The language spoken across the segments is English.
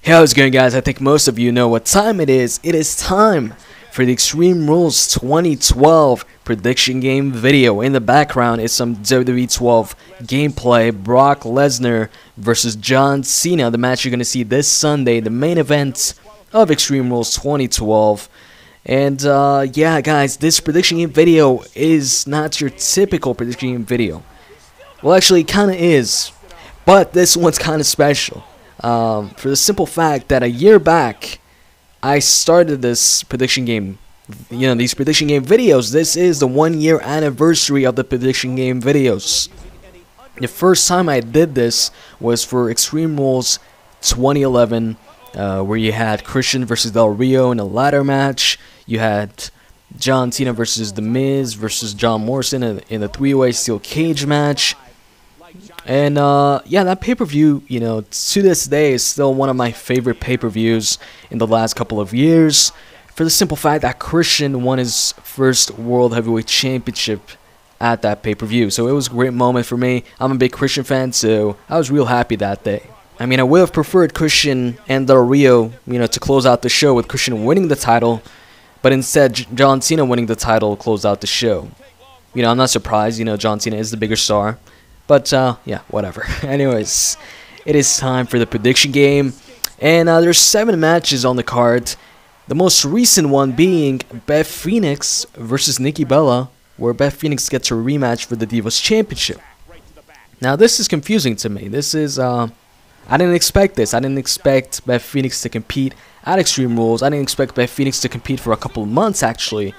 Hey, how's it going, guys? I think most of you know what time it is. It is time for the Extreme Rules 2012 prediction game video. In the background is some WWE 12 gameplay. Brock Lesnar versus John Cena, the match you're going to see this Sunday, the main event of Extreme Rules 2012. And yeah, guys, this prediction game video is not your typical prediction game video. Well, actually, it kind of is, but this one's kind of special. For the simple fact that a year back, I started this prediction game, these prediction game videos. This is the 1-year anniversary of the prediction game videos. The first time I did this was for Extreme Rules 2011, where you had Christian versus Del Rio in a ladder match. You had John Cena versus The Miz versus John Morrison in a 3-way steel cage match. And yeah, that pay-per-view, to this day is still one of my favorite pay-per-views in the last couple of years, for the simple fact that Christian won his first World Heavyweight Championship at that pay-per-view. So it was a great moment for me. I'm a big Christian fan, so I was real happy that day. I mean, I would have preferred Christian and Del Rio, to close out the show with Christian winning the title, but instead John Cena winning the title closed out the show. I'm not surprised, John Cena is the bigger star. But, yeah, whatever. Anyways, it is time for the prediction game. And there's 7 matches on the card. The most recent one being Beth Phoenix versus Nikki Bella, where Beth Phoenix gets a rematch for the Divas Championship. Now, this is confusing to me. This is, I didn't expect this. I didn't expect Beth Phoenix to compete at Extreme Rules. I didn't expect Beth Phoenix to compete for a couple of months, actually,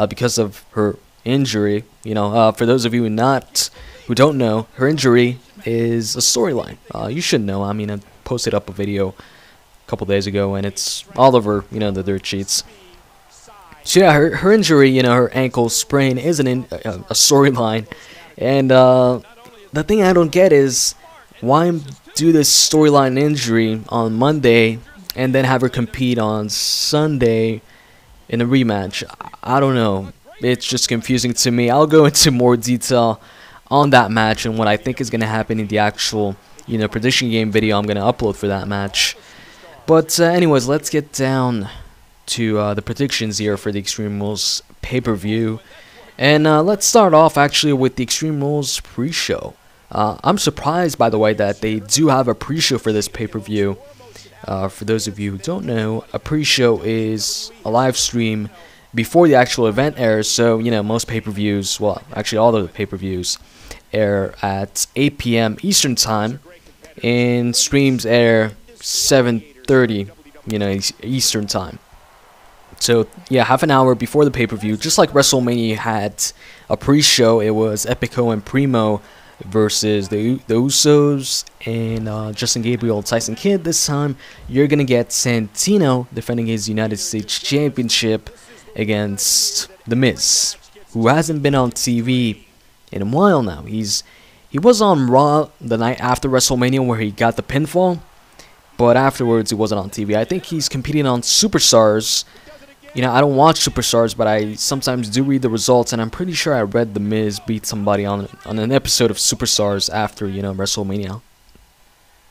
because of her injury. For those of you who don't know, her injury is a storyline. You should know. I mean, I posted up a video a couple days ago, and it's all over, the dirt sheets. So yeah, her injury, her ankle sprain is a storyline. And the thing I don't get is, why do this storyline injury on Monday and then have her compete on Sunday in a rematch? I don't know. It's just confusing to me. I'll go into more detail on that match and what I think is going to happen in the actual, prediction game video I'm going to upload for that match. But anyways, let's get down to the predictions here for the Extreme Rules pay-per-view. And let's start off actually with the Extreme Rules pre-show. I'm surprised, by the way, that they do have a pre-show for this pay-per-view. For those of you who don't know, a pre-show is a live stream before the actual event airs. So, most pay-per-views, well, actually all of the pay-per-views air at 8 p.m. Eastern Time, and streams air 7:30, Eastern Time. So, yeah, half an hour before the pay-per-view, just like WrestleMania had a pre-show. It was Epico and Primo versus the Usos and Justin Gabriel and Tyson Kidd. This time, you're going to get Santino defending his United States Championship against The Miz, who hasn't been on TV in a while now. He was on Raw the night after WrestleMania where he got the pinfall, but afterwards he wasn't on TV. I think he's competing on Superstars. I don't watch Superstars, but I sometimes do read the results, and I'm pretty sure I read The Miz beat somebody on an episode of Superstars after, WrestleMania.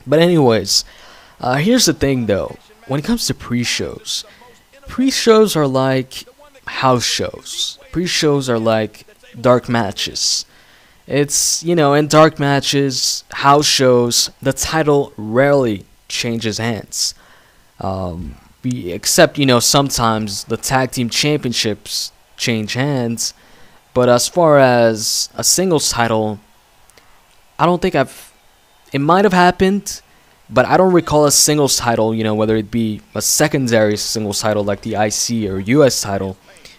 But anyways, here's the thing though. When it comes to pre-shows are like house shows. Pre-shows are like dark matches. It's, in dark matches, house shows, the title rarely changes hands. Except, sometimes the tag team championships change hands. But as far as a singles title, I don't think it might have happened, but I don't recall a singles title, whether it be a secondary singles title like the IC or US title,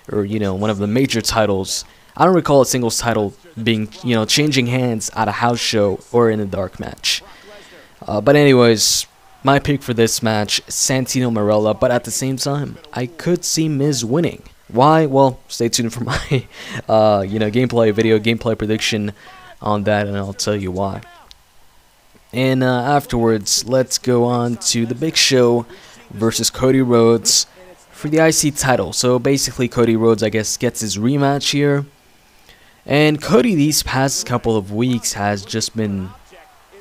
or, one of the major titles. I don't recall a singles title being, changing hands at a house show or in a dark match. But anyways, my pick for this match, Santino Marella, but at the same time, I could see Miz winning. Why? Well, stay tuned for my, gameplay prediction on that, and I'll tell you why. And afterwards, let's go on to the Big Show versus Cody Rhodes for the IC title. So basically, Cody Rhodes, I guess, gets his rematch here. And Cody, these past couple of weeks, has just been...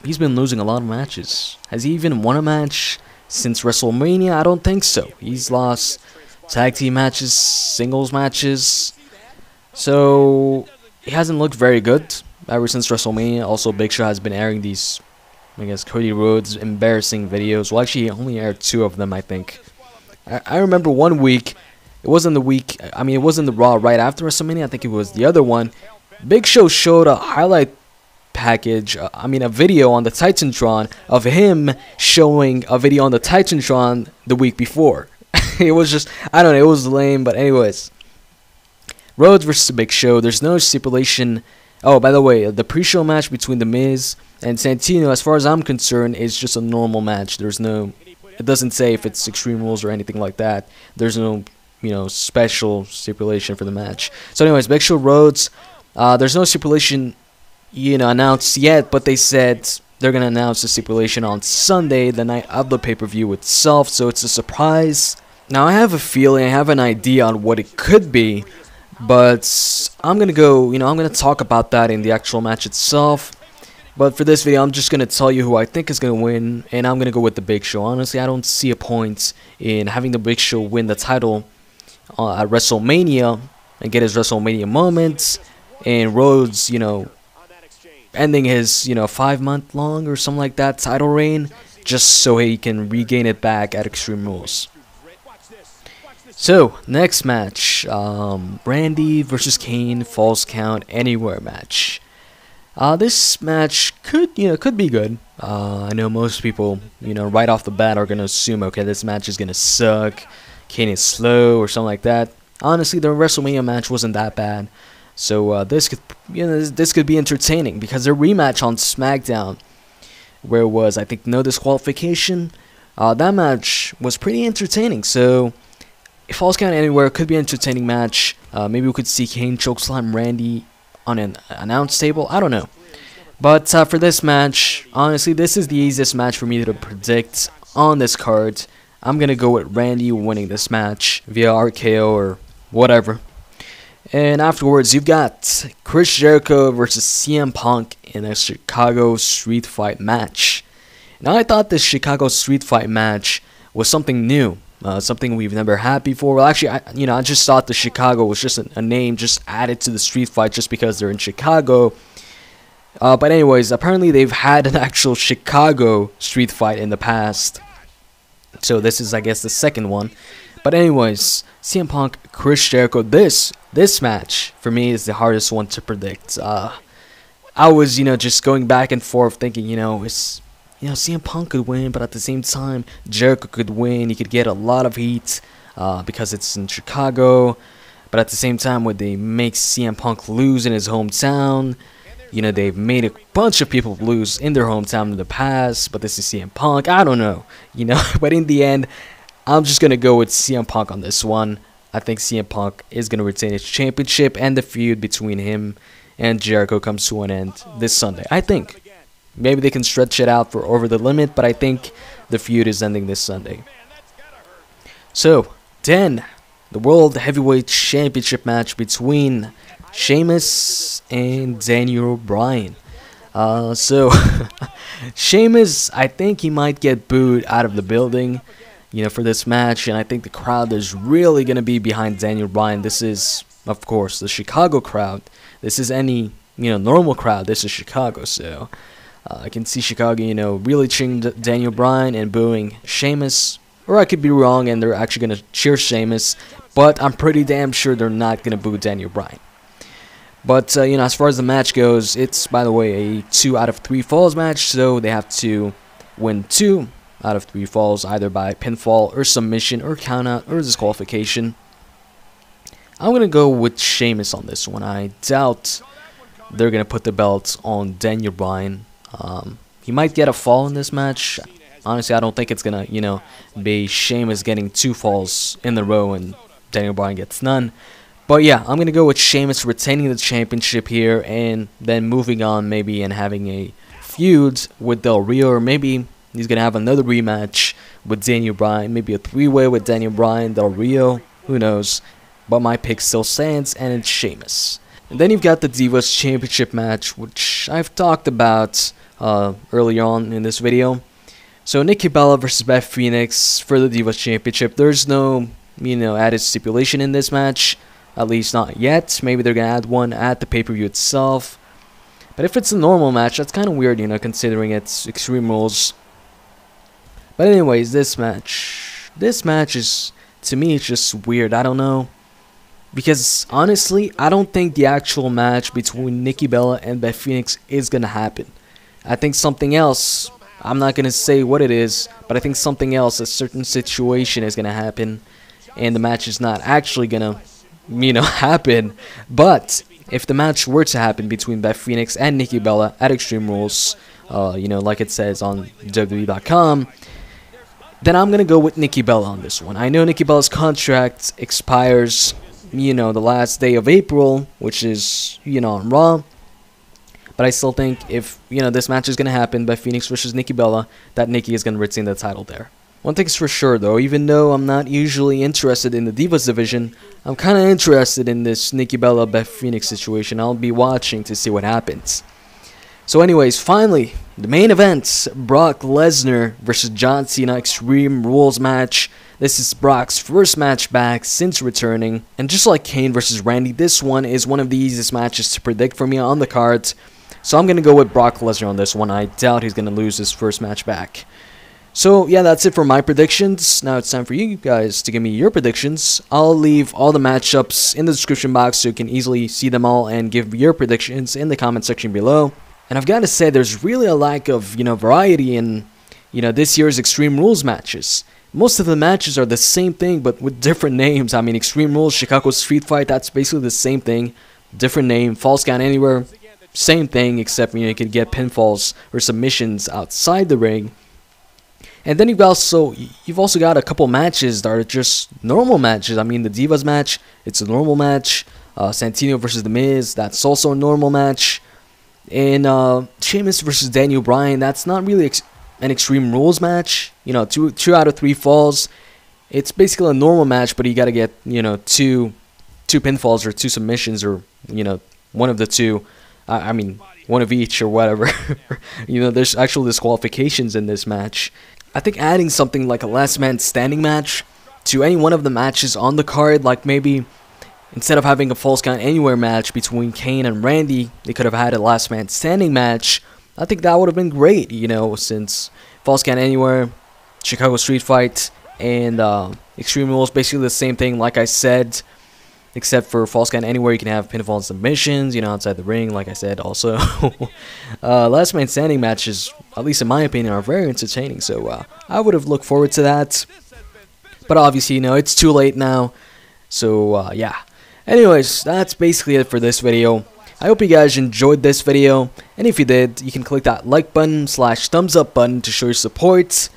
he's been losing a lot of matches. Has he even won a match since WrestleMania? I don't think so. He's lost tag team matches, singles matches, so he hasn't looked very good ever since WrestleMania. Also, Big Show has been airing these, I guess, Cody Rhodes embarrassing videos. Well, actually, he only aired 2 of them, I think. I remember one week, it wasn't the week, I mean, it wasn't the Raw right after WrestleMania, I think it was the other one. Big Show showed a highlight package, a video on the Titantron of him showing a video on the Titantron the week before. It was just, I don't know, it was lame, but anyways. Rhodes versus the Big Show, there's no stipulation. Oh, by the way, the pre-show match between The Miz and Santino, as far as I'm concerned, is just a normal match. There's no, it doesn't say if it's Extreme Rules or anything like that. There's no, special stipulation for the match. So anyways, Big Show Rhodes, there's no stipulation, announced yet, but they said they're going to announce the stipulation on Sunday, the night of the pay-per-view itself, so it's a surprise. Now, I have a feeling, I have an idea on what it could be, but I'm going to go, I'm going to talk about that in the actual match itself. But for this video, I'm just going to tell you who I think is going to win, and I'm going to go with the Big Show. Honestly, I don't see a point in having the Big Show win the title at WrestleMania and get his WrestleMania moments, and Rhodes, ending his, 5-month long or something like that title reign, just so he can regain it back at Extreme Rules. So, next match, Randy versus Kane, Falls Count Anywhere match. This match could be good. I know most people, right off the bat are gonna assume, okay, this match is gonna suck, Kane is slow or something like that. Honestly, the WrestleMania match wasn't that bad, so this could be entertaining because their rematch on SmackDown, where it was, I think, no disqualification, that match was pretty entertaining. So, Falls Count Anywhere could be an entertaining match. Maybe we could see Kane chokeslam Randy on an announce table. I don't know. But for this match, honestly, this is the easiest match for me to predict on this card. I'm going to go with Randy winning this match via RKO or whatever. And afterwards, you've got Chris Jericho versus CM Punk in a Chicago Street Fight match. Now, I thought this Chicago Street Fight match was something new. Something we've never had before. Well, actually, I just thought the Chicago was just a name just added to the Street Fight just because they're in Chicago. But anyways, apparently they've had an actual Chicago Street Fight in the past. So this is, I guess, the second one. But anyways, CM Punk, Chris Jericho, this match, for me, is the hardest one to predict. I was, just going back and forth thinking, it's... CM Punk could win, but at the same time, Jericho could win. He could get a lot of heat because it's in Chicago. But at the same time, would they make CM Punk lose in his hometown? They've made a bunch of people lose in their hometown in the past, but this is CM Punk. I don't know, But in the end, I'm just going to go with CM Punk on this one. I think CM Punk is going to retain his championship, and the feud between him and Jericho comes to an end this Sunday. I think. Maybe they can stretch it out for Over the Limit, but I think the feud is ending this Sunday. So, then, the World Heavyweight Championship match between Sheamus and Daniel Bryan. Sheamus, I think he might get booed out of the building, for this match, and I think the crowd is really going to be behind Daniel Bryan. This is, of course, the Chicago crowd. This is any, normal crowd. This is Chicago, so... I can see Chicago, really cheering Daniel Bryan and booing Sheamus. Or I could be wrong and they're actually going to cheer Sheamus. But I'm pretty damn sure they're not going to boo Daniel Bryan. But, as far as the match goes, it's, by the way, a 2 out of 3 falls match. So they have to win 2 out of 3 falls, either by pinfall or submission or countout or disqualification. I'm going to go with Sheamus on this one. I doubt they're going to put the belt on Daniel Bryan. He might get a fall in this match. Honestly, I don't think it's gonna, be Sheamus getting 2 falls in a row and Daniel Bryan gets none. But yeah, I'm gonna go with Sheamus retaining the championship here and then moving on maybe and having a feud with Del Rio, or maybe he's gonna have another rematch with Daniel Bryan, maybe a 3-way with Daniel Bryan, Del Rio, who knows. But my pick still stands, and it's Sheamus. And then you've got the Divas Championship match, which I've talked about earlier on in this video. So Nikki Bella versus Beth Phoenix for the Divas Championship. There's no, added stipulation in this match. At least not yet. Maybe they're going to add one at the pay-per-view itself. But if it's a normal match, that's kind of weird, considering it's Extreme Rules. But anyways, this match is, to me, it's just weird. I don't know. Because, honestly, I don't think the actual match between Nikki Bella and Beth Phoenix is going to happen. I think something else, I'm not going to say what it is, but I think something else, a certain situation is going to happen. And the match is not actually going to, happen. But if the match were to happen between Beth Phoenix and Nikki Bella at Extreme Rules, like it says on WWE.com, then I'm going to go with Nikki Bella on this one. I know Nikki Bella's contract expires, the last day of April, which is, on Raw. But I still think if, this match is going to happen, Beth Phoenix versus Nikki Bella, that Nikki is going to retain the title there. One thing's for sure, though, even though I'm not usually interested in the Divas division, I'm kind of interested in this Nikki Bella Beth Phoenix situation. I'll be watching to see what happens. So anyways, finally, the main event, Brock Lesnar versus John Cena Extreme Rules match. This is Brock's first match back since returning. And just like Kane versus Randy, this one is one of the easiest matches to predict for me on the card. So I'm going to go with Brock Lesnar on this one. I doubt he's going to lose his first match back. So yeah, that's it for my predictions. Now it's time for you guys to give me your predictions. I'll leave all the matchups in the description box so you can easily see them all and give your predictions in the comment section below. And I've got to say, there's really a lack of, variety in, this year's Extreme Rules matches. Most of the matches are the same thing, but with different names. I mean, Extreme Rules, Chicago Street Fight, that's basically the same thing. Different name, Falls Count Anywhere, same thing, except, you can get pinfalls or submissions outside the ring. And then you've also got a couple matches that are just normal matches. I mean, the Divas match, it's a normal match. Santino versus The Miz, that's also a normal match. And Sheamus versus Daniel Bryan, that's not really an Extreme Rules match. Two out of 3 falls. It's basically a normal match, but you gotta get, two pinfalls or 2 submissions or, one of the 2. I mean, one of each or whatever. There's actual disqualifications in this match. I think adding something like a last man standing match to any one of the matches on the card, like maybe instead of having a Falls Count Anywhere match between Kane and Randy, they could have had a last man standing match. I think that would have been great, since Falls Count Anywhere, Chicago Street Fight, and Extreme Rules basically the same thing, like I said, except for Falls Count Anywhere, you can have pinfall and submissions, outside the ring, like I said also. Last man standing matches, at least in my opinion, are very entertaining, so I would have looked forward to that. But obviously, it's too late now, so yeah. Anyways, that's basically it for this video. I hope you guys enjoyed this video, and if you did, you can click that like button / thumbs up button to show your support.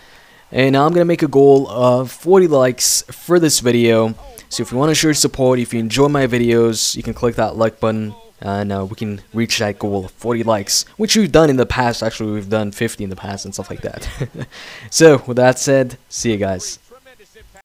And I'm gonna make a goal of 40 likes for this video. So if you want to show your support, if you enjoy my videos, you can click that like button, and we can reach that goal of 40 likes, which we've done in the past. Actually, we've done 50 in the past and stuff like that. So with that said, see you guys.